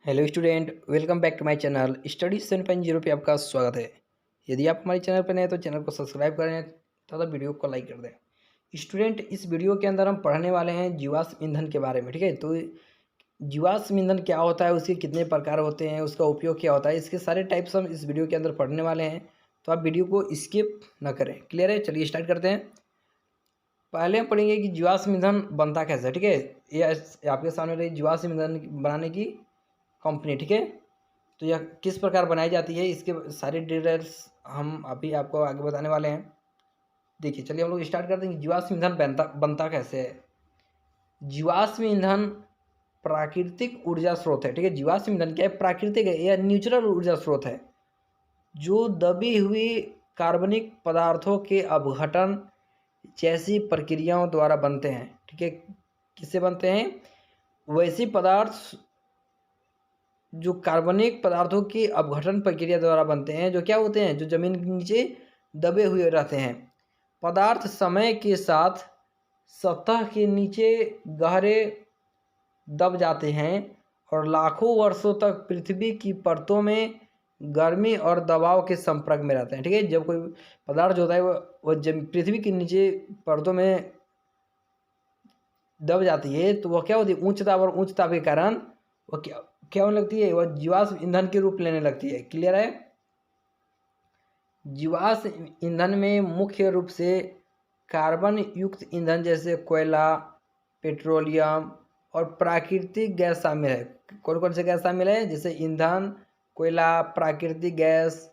Hello student, welcome back to my channel study 7.0 पे आपका स्वागत है। यदि आप हमारे चैनल पर नए हैं तो चैनल को सब्सक्राइब करें तथा वीडियो को लाइक कर दें। स्टूडेंट, इस वीडियो के अंदर हम पढ़ने वाले हैं जीवाश्म ईंधन के बारे में। ठीक है, तो जीवाश्म ईंधन क्या होता है, उसके कितने प्रकार होते हैं, उसका उपयोग क्या होता है, इसके सारे टाइप्स हम इस वीडियो के अंदर पढ़ने वाले हैं। तो आप वीडियो को स्किप ना करें। क्लियर है? चलिए स्टार्ट करते हैं। पहले हम पढ़ेंगे कि जीवाश्म ईंधन बनता कैसे है। ठीक है, ये आपके सामने रही जीवाश्म ईंधन बनाने की कंपनी। ठीक है, तो यह किस प्रकार बनाई जाती है, इसके सारी डिटेल्स हम अभी आपको आगे बताने वाले हैं। देखिए, चलिए हम लोग स्टार्ट करते हैं कि जीवाश्म ईंधन बनता कैसे है। जीवाश्म ईंधन प्राकृतिक ऊर्जा स्रोत है। ठीक है, जीवाश्म ईंधन क्या है? प्राकृतिक है, यह नेचुरल ऊर्जा स्रोत है जो दबी हुई कार्बनिक पदार्थों के अपघटन जैसी प्रक्रियाओं द्वारा बनते हैं। ठीक है, किससे बनते हैं? वैसी पदार्थ जो कार्बनिक पदार्थों की अपघटन प्रक्रिया द्वारा बनते हैं, जो क्या होते हैं, जो जमीन के नीचे दबे हुए रहते हैं। पदार्थ समय के साथ सतह के नीचे गहरे दब जाते हैं और लाखों वर्षों तक पृथ्वी की परतों में गर्मी और दबाव के संपर्क में रहते हैं। ठीक है, जब कोई पदार्थ जो होता है वो जब पृथ्वी के नीचे परतों में दब जाती है तो वह क्या होती है, उच्च दाब और उच्च ताप के कारण वह क्या होने लगती है, वह जीवाश्म ईंधन के रूप लेने लगती है। क्लियर है? जीवाश्म ईंधन में मुख्य रूप से कार्बन युक्त ईंधन जैसे कोयला, पेट्रोलियम और प्राकृतिक गैस शामिल है। कौन कौन से गैस शामिल है? जैसे ईंधन, कोयला, प्राकृतिक गैस,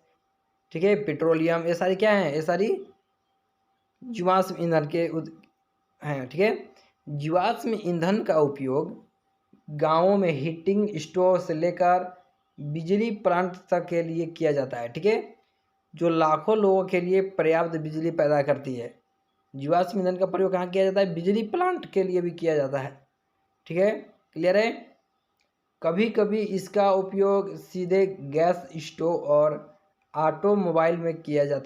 ठीक है, पेट्रोलियम, ये सारी क्या हैं? ये सारी जीवाश्म ईंधन के हैं। ठीक है, जीवाश्म ईंधन का उपयोग गांवों में हीटिंग स्टोव से लेकर बिजली प्लांट तक के लिए किया जाता है। ठीक है, जो लाखों लोगों के लिए पर्याप्त बिजली पैदा करती है। जीवाश्म ईंधन का प्रयोग कहाँ किया जाता है? बिजली प्लांट के लिए भी किया जाता है। ठीक है, क्लियर है? कभी कभी इसका उपयोग सीधे गैस स्टोव और ऑटोमोबाइल में किया जा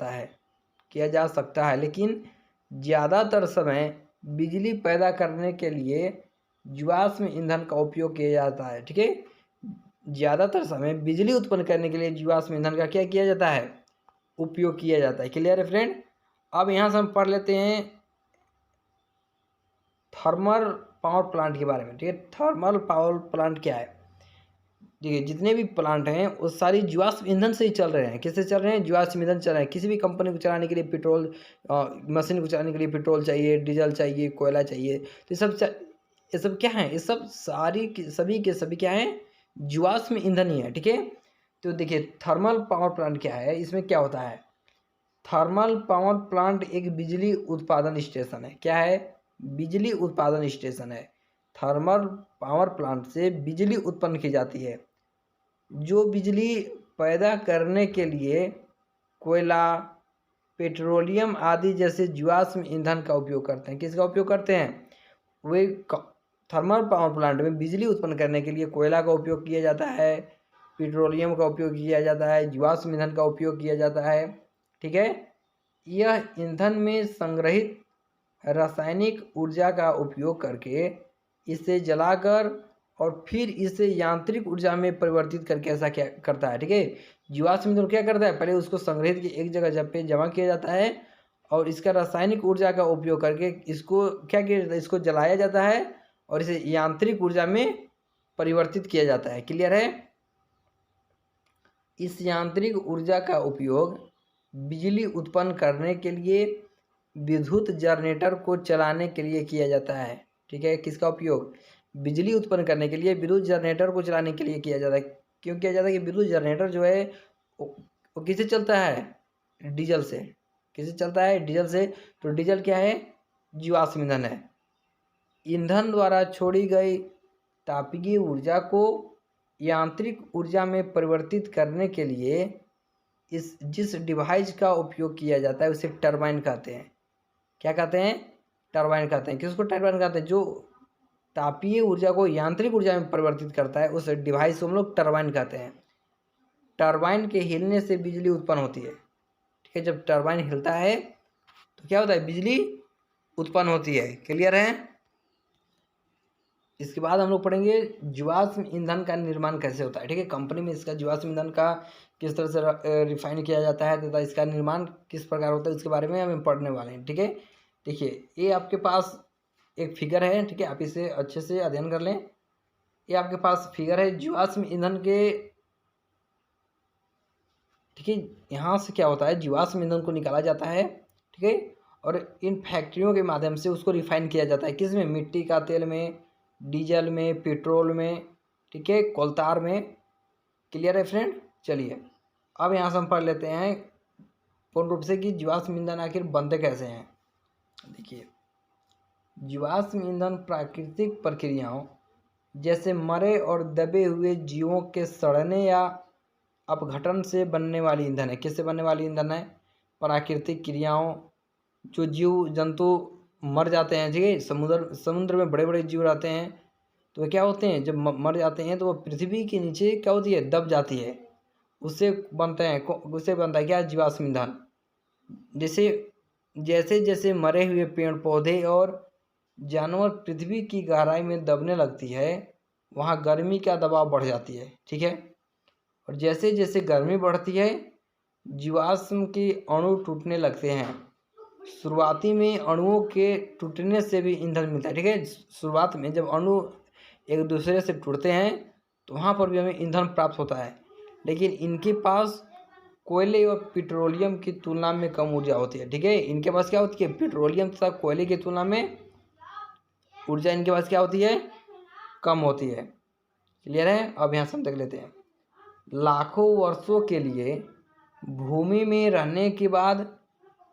सकता है, लेकिन ज़्यादातर समय बिजली पैदा करने के लिए जीवाश्म ईंधन का उपयोग किया जाता है। ठीक है, ज़्यादातर समय बिजली उत्पन्न करने के लिए जीवाश्म ईंधन का क्या किया जाता है? उपयोग किया जाता है। क्लियर है फ्रेंड? अब यहाँ से हम पढ़ लेते हैं थर्मल पावर प्लांट के बारे में। ठीक है, थर्मल पावर प्लांट क्या है? देखिए, जितने भी प्लांट हैं वो सारी जीवाश्म ईंधन से ही चल रहे हैं। किससे चल रहे हैं? जीवाश्म ईंधन चल रहे हैं। किसी भी कंपनी को चलाने के लिए पेट्रोल, मशीन को चलाने के लिए पेट्रोल चाहिए, डीजल चाहिए, कोयला चाहिए। तो ये सब क्या है? ये सब सभी के सभी क्या है? जीवाश्म ईंधन ही है। ठीक है, तो देखिए थर्मल पावर प्लांट क्या है, इसमें क्या होता है? थर्मल पावर प्लांट एक बिजली उत्पादन स्टेशन है। क्या है? बिजली उत्पादन स्टेशन है। थर्मल पावर प्लांट से बिजली उत्पन्न की जाती है। जो बिजली पैदा करने के लिए कोयला, पेट्रोलियम आदि जैसे जीवाश्म ईंधन का उपयोग करते हैं। किसका उपयोग करते हैं? वे थर्मल पावर प्लांट में बिजली उत्पन्न करने के लिए कोयला का उपयोग किया जाता है, पेट्रोलियम का उपयोग किया जाता है, जीवाश्म ईंधन का उपयोग किया जाता है। ठीक है, यह ईंधन में संग्रहित रासायनिक ऊर्जा का उपयोग करके इसे जलाकर और फिर इसे यांत्रिक ऊर्जा में परिवर्तित करके ऐसा क्या करता है। ठीक है, जीवाश्म ईंधन क्या करता है? पहले उसको संग्रहित की एक जगह पे जमा किया जाता है और इसका रासायनिक ऊर्जा का उपयोग करके इसको क्या किया जाता है? इसको जलाया जाता है और इसे यांत्रिक ऊर्जा में परिवर्तित किया जाता है। क्लियर है? इस यांत्रिक ऊर्जा का उपयोग बिजली उत्पन्न करने के लिए विद्युत जनरेटर को चलाने के लिए किया जाता है। ठीक है, किसका उपयोग? बिजली उत्पन्न करने के लिए विद्युत जनरेटर को चलाने के लिए किया जाता है। क्यों किया जाता है? कि विद्युत जनरेटर जो है वो किससे चलता है? डीजल से। किससे चलता है? डीजल से। तो डीजल क्या है? जीवाश्म ईंधन है। ईंधन द्वारा छोड़ी गई तापीय ऊर्जा को यांत्रिक ऊर्जा में परिवर्तित करने के लिए जिस डिवाइस का उपयोग किया जाता है उसे टरबाइन कहते हैं। क्या कहते हैं? टरबाइन कहते हैं। किसको टरबाइन कहते हैं? जो तापीय ऊर्जा को यांत्रिक ऊर्जा में परिवर्तित करता है उस डिवाइस को हम लोग टरबाइन कहते हैं। टरबाइन के हिलने से बिजली उत्पन्न होती है। ठीक है, जब टरबाइन हिलता है तो क्या होता है? बिजली उत्पन्न होती है। क्लियर है? इसके बाद हम लोग पढ़ेंगे जीवाश्म ईंधन का निर्माण कैसे होता है। ठीक है, कंपनी में इसका जीवाश्म ईंधन का किस तरह से रिफाइन किया जाता है तथा इसका निर्माण किस प्रकार होता है, इसके बारे में हम पढ़ने वाले हैं। ठीक है, देखिए ये आपके पास एक फिगर है। ठीक है, आप इसे अच्छे से अध्ययन कर लें। ये आपके पास फिगर है जीवाश्म ईंधन के। ठीक है, यहाँ से क्या होता है, जीवाश्म ईंधन को निकाला जाता है। ठीक है, और इन फैक्ट्रियों के माध्यम से उसको रिफाइन किया जाता है। किस में, मिट्टी का तेल में, डीजल में, पेट्रोल में, ठीक है, कोलतार में। क्लियर है फ्रेंड। चलिए अब यहाँ से हम पढ़ लेते हैं पूर्ण रूप से कि जीवाश्म ईंधन आखिर बनते कैसे हैं। देखिए, जीवाश्म ईंधन प्राकृतिक प्रक्रियाओं जैसे मरे और दबे हुए जीवों के सड़ने या अपघटन से बनने वाली ईंधन है। किससे बनने वाली ईंधन है, प्राकृतिक क्रियाओं। जो जीव जंतु मर जाते हैं, ठीक है, समुद्र में बड़े बड़े जीव रहते हैं, तो वे क्या होते हैं, जब मर जाते हैं तो वो पृथ्वी के नीचे क्या होती है, दब जाती है। उससे बनते हैं, उससे बनता है क्या, जीवाश्म ईंधन। जैसे जैसे जैसे मरे हुए पेड़ पौधे और जानवर पृथ्वी की गहराई में दबने लगती है, वहाँ गर्मी का दबाव बढ़ जाती है। ठीक है, और जैसे जैसे गर्मी बढ़ती है जीवाश्म के अणु टूटने लगते हैं। शुरुआती में अणुओं के टूटने से भी ईंधन मिलता है। ठीक है, शुरुआत में जब अणु एक दूसरे से टूटते हैं तो वहाँ पर भी हमें ईंधन प्राप्त होता है, लेकिन इनके पास कोयले और पेट्रोलियम की तुलना में कम ऊर्जा होती है। ठीक है, इनके पास क्या होती है, पेट्रोलियम तथा कोयले की तुलना में ऊर्जा इनके पास क्या होती है, कम होती है। क्लियर है। अब यहाँ से हम देख लेते हैं, लाखों वर्षों के लिए भूमि में रहने के बाद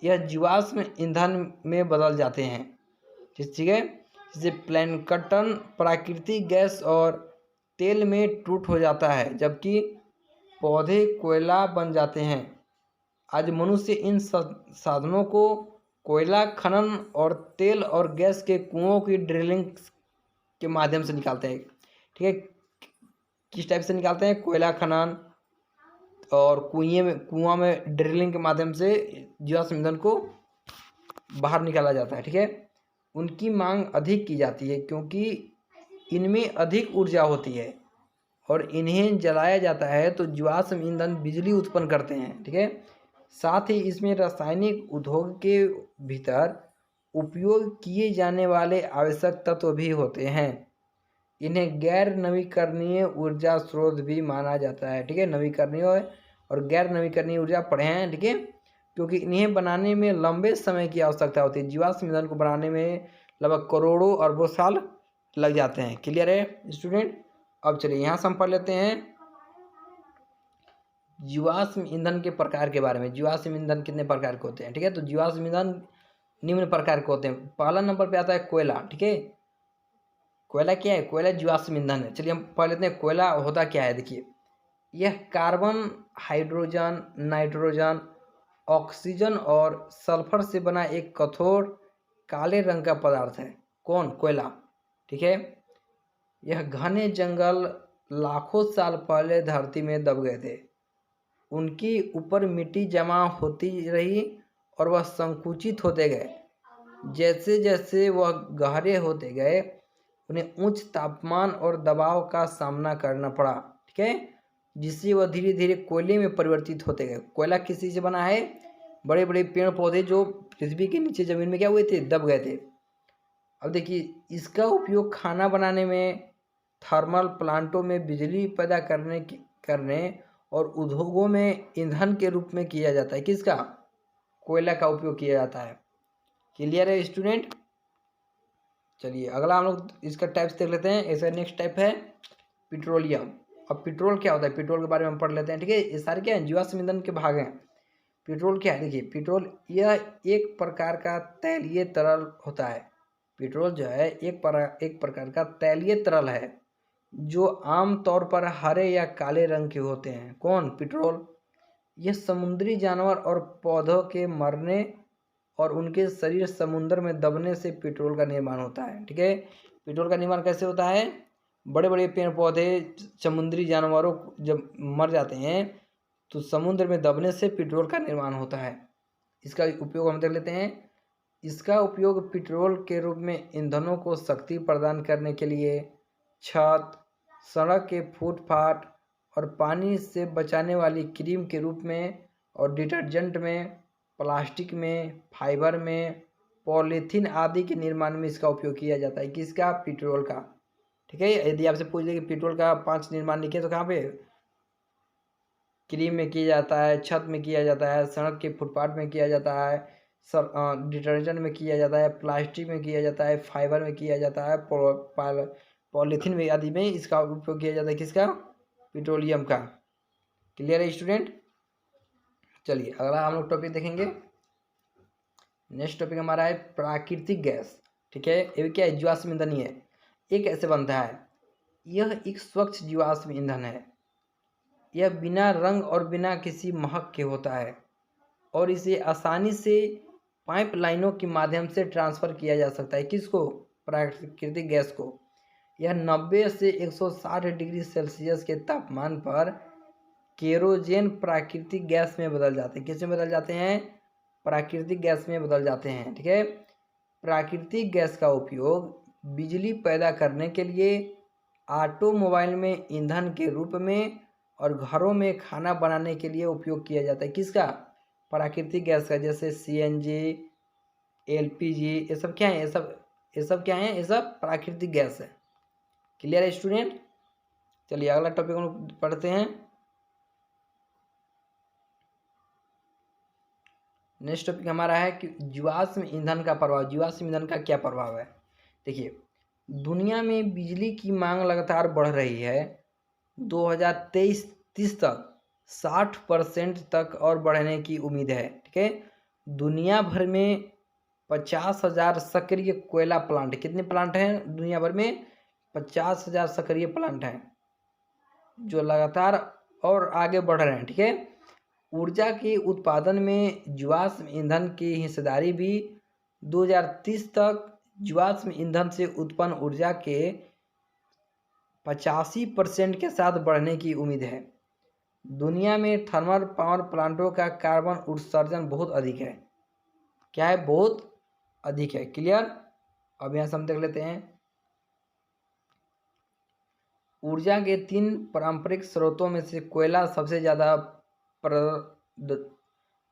यह जीवाश्म ईंधन में बदल जाते हैं। ठीक है, जैसे प्लैंकटन प्राकृतिक गैस और तेल में टूट हो जाता है, जबकि पौधे कोयला बन जाते हैं। आज मनुष्य इन साधनों को कोयला खनन और तेल और गैस के कुओं की ड्रिलिंग के माध्यम से निकालते हैं। ठीक है, किस टाइप से निकालते हैं, कोयला खनन और कुआं में ड्रिलिंग के माध्यम से जीवाश्म ईंधन को बाहर निकाला जाता है। ठीक है, उनकी मांग अधिक की जाती है क्योंकि इनमें अधिक ऊर्जा होती है और इन्हें जलाया जाता है तो जीवाश्म ईंधन बिजली उत्पन्न करते हैं। ठीक है, साथ ही इसमें रासायनिक उद्योग के भीतर उपयोग किए जाने वाले आवश्यक तत्व भी होते हैं। इन्हें गैर नवीकरणीय ऊर्जा स्रोत भी माना जाता है। ठीक है, नवीकरणीय और गैर नवीकरणीय ऊर्जा पढ़े हैं। ठीक है, क्योंकि इन्हें बनाने में लंबे समय की आवश्यकता होती है। जीवाश्म ईंधन को बनाने में लगभग करोड़ों अरबों साल लग जाते हैं। क्लियर है स्टूडेंट। अब चलिए यहाँ से हम पढ़ लेते हैं जीवाश्म ईंधन के प्रकार के बारे में। जीवाश्म ईंधन कितने प्रकार के होते हैं। ठीक है, तो जीवाश्म ईंधन निम्न प्रकार के होते हैं। पहला नंबर पे आता है कोयला। ठीक है, कोयला क्या है, कोयला जीवाश्म ईंधन है। चलिए हम पढ़ लेते हैं कोयला होता क्या है। देखिए, यह कार्बन, हाइड्रोजन, नाइट्रोजन, ऑक्सीजन और सल्फर से बना एक कठोर काले रंग का पदार्थ है। कौन, कोयला। ठीक है, यह घने जंगल लाखों साल पहले धरती में दब गए थे। उनकी ऊपर मिट्टी जमा होती रही और वह संकुचित होते गए। जैसे जैसे वह गहरे होते गए उन्हें उच्च तापमान और दबाव का सामना करना पड़ा। ठीक है, जिससे वह धीरे धीरे कोयले में परिवर्तित होते गए। कोयला किस चीज़ से बना है, बड़े बड़े पेड़ पौधे जो पृथ्वी के नीचे ज़मीन में क्या हुए थे, दब गए थे। अब देखिए, इसका उपयोग खाना बनाने में, थर्मल प्लांटों में बिजली पैदा करने और उद्योगों में ईंधन के रूप में किया जाता है। किसका, कोयला का उपयोग किया जाता है। क्लियर है स्टूडेंट। चलिए अगला हम लोग इसका टाइप्स देख लेते हैं। ऐसा नेक्स्ट टाइप है पेट्रोलियम। अब पेट्रोल क्या होता है, पेट्रोल के बारे में हम पढ़ लेते हैं। ठीक है, ये सारे क्या है, जीवाश्म ईंधन के भाग हैं। पेट्रोल क्या है, देखिए पेट्रोल यह एक प्रकार का तैलीय तरल होता है। पेट्रोल जो है एक प्रकार का तैलीय तरल है जो आम तौर पर हरे या काले रंग के होते हैं। कौन, पेट्रोल। यह समुद्री जानवर और पौधों के मरने और उनके शरीर समुद्र में दबने से पेट्रोल का निर्माण होता है। ठीक है, पेट्रोल का निर्माण कैसे होता है, बड़े बड़े पेड़ पौधे समुद्री जानवरों जब मर जाते हैं तो समुद्र में दबने से पेट्रोल का निर्माण होता है। इसका उपयोग हम देख लेते हैं। इसका उपयोग पेट्रोल के रूप में ईंधनों को शक्ति प्रदान करने के लिए, छत, सड़क के फुटपाथ और पानी से बचाने वाली क्रीम के रूप में, और डिटर्जेंट में, प्लास्टिक में, फाइबर में, पॉलीथीन आदि के निर्माण में इसका उपयोग किया जाता है। किसका? पेट्रोल का। ठीक है, यदि आपसे पूछ दे कि पेट्रोल का 5 निर्माण लिखे तो कहाँ पे? क्रीम में किया जाता है, छत में किया जाता है, सड़क के फुटपाथ में किया जाता है, डिटर्जेंट में किया जाता है, प्लास्टिक में किया जाता है, फाइबर में किया जाता है, पॉलीथीन में आदि में इसका उपयोग किया जाता है। किसका? पेट्रोलियम का। क्लियर है स्टूडेंट? चलिए अगला हम लोग टॉपिक देखेंगे। नेक्स्ट टॉपिक हमारा है प्राकृतिक गैस। ठीक है, ये क्या है? जीवाश्म ईंधन ही है। ये कैसे बनता है? यह एक स्वच्छ जीवाश्म ईंधन है। यह बिना रंग और बिना किसी महक के होता है और इसे आसानी से पाइपलाइनों के माध्यम से ट्रांसफ़र किया जा सकता है। किसको? प्राकृतिक गैस को। यह 90 से 160 डिग्री सेल्सियस के तापमान पर केरोजेन प्राकृतिक गैस में बदल जाते हैं। किस में बदल जाते हैं? प्राकृतिक गैस में बदल जाते हैं। ठीक है, प्राकृतिक गैस का उपयोग बिजली पैदा करने के लिए, ऑटोमोबाइल में ईंधन के रूप में और घरों में खाना बनाने के लिए उपयोग किया जाता है। किसका? प्राकृतिक गैस का। जैसे सीएनजी, एलपीजी, ये सब क्या है? ये सब क्या है? ये सब प्राकृतिक गैस है। क्लियर है स्टूडेंट? चलिए अगला टॉपिक हम लोग पढ़ते हैं। नेक्स्ट टॉपिक हमारा है कि जीवाश्म ईंधन का प्रभाव। जीवाश्म ईंधन का क्या प्रभाव है? देखिए, दुनिया में बिजली की मांग लगातार बढ़ रही है। 2023-30 तक 60% तक और बढ़ने की उम्मीद है। ठीक है, दुनिया भर में 50,000 सक्रिय कोयला प्लांट। कितने प्लांट हैं दुनिया भर में? 50,000 सक्रिय प्लांट हैं जो लगातार और आगे बढ़ रहे हैं। ठीक है, ऊर्जा के उत्पादन में जीवाश्म ईंधन की हिस्सेदारी भी 2030 तक जीवाश्म ईंधन से उत्पन्न ऊर्जा के 85% के साथ बढ़ने की उम्मीद है। दुनिया में थर्मल पावर प्लांटों का कार्बन उत्सर्जन बहुत अधिक है। क्या है? बहुत अधिक है। क्लियर? अब यहाँ से हम देख लेते हैं। ऊर्जा के 3 पारंपरिक स्रोतों में से कोयला सबसे ज़्यादा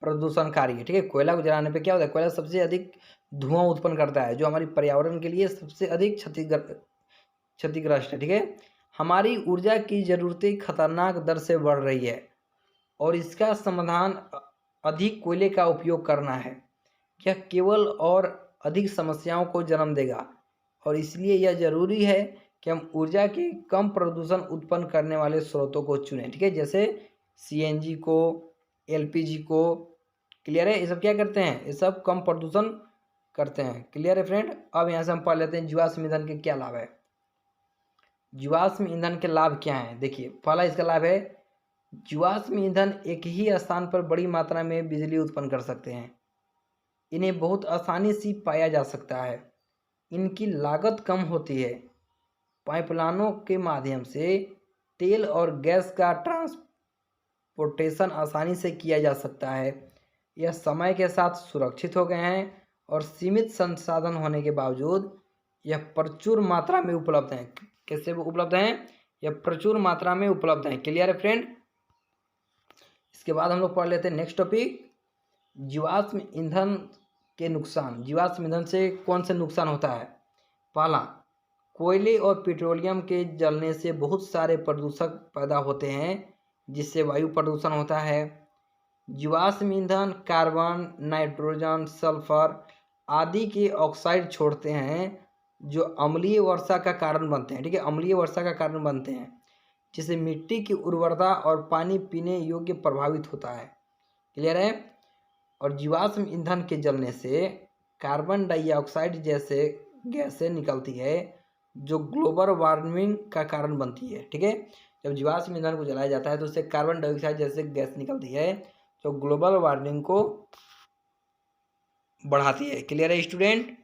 प्रदूषणकारी है। ठीक है, कोयला को जलाने पे क्या होता है? कोयला सबसे अधिक धुआं उत्पन्न करता है जो हमारी पर्यावरण के लिए सबसे अधिक क्षतिग्रस्त है। ठीक है, हमारी ऊर्जा की ज़रूरतें खतरनाक दर से बढ़ रही है और इसका समाधान अधिक कोयले का उपयोग करना है। यह केवल और अधिक समस्याओं को जन्म देगा और इसलिए यह ज़रूरी है कि हम ऊर्जा के कम प्रदूषण उत्पन्न करने वाले स्रोतों को चुनें। ठीक है, जैसे सीएनजी को, एलपीजी को। क्लियर है? ये सब क्या करते हैं? ये सब कम प्रदूषण करते हैं। क्लियर है फ्रेंड? अब यहाँ से हम पढ़ लेते हैं जीवाश्म ईंधन के क्या लाभ है। जीवाश्म ईंधन के लाभ क्या हैं? देखिए, पहला इसका लाभ है जीवाश्म ईंधन एक ही स्थान पर बड़ी मात्रा में बिजली उत्पन्न कर सकते हैं। इन्हें बहुत आसानी से पाया जा सकता है। इनकी लागत कम होती है। पाइपलाइनों के माध्यम से तेल और गैस का ट्रांसपोर्टेशन आसानी से किया जा सकता है। यह समय के साथ सुरक्षित हो गए हैं और सीमित संसाधन होने के बावजूद यह प्रचुर मात्रा में उपलब्ध हैं। कैसे उपलब्ध हैं? यह प्रचुर मात्रा में उपलब्ध हैं। क्लियर है फ्रेंड? इसके बाद हम लोग पढ़ लेते हैं नेक्स्ट टॉपिक, जीवाश्म ईंधन के नुकसान। जीवाश्म ईंधन से कौन से नुकसान होता है? पहला, कोयले और पेट्रोलियम के जलने से बहुत सारे प्रदूषक पैदा होते हैं जिससे वायु प्रदूषण होता है। जीवाश्म ईंधन कार्बन, नाइट्रोजन, सल्फर आदि के ऑक्साइड छोड़ते हैं जो अम्लीय वर्षा का कारण बनते हैं। ठीक है, अम्लीय वर्षा का कारण बनते हैं जिससे मिट्टी की उर्वरता और पानी पीने योग्य प्रभावित होता है। क्लियर है? और जीवाश्म ईंधन के जलने से कार्बन डाइऑक्साइड जैसे गैसें निकलती है जो ग्लोबल वार्मिंग का कारण बनती है। ठीक है, जब जीवाश्म ईंधन को जलाया जाता है तो उससे कार्बन डाइऑक्साइड जैसे गैस निकलती है जो ग्लोबल वार्मिंग को बढ़ाती है। क्लियर है स्टूडेंट?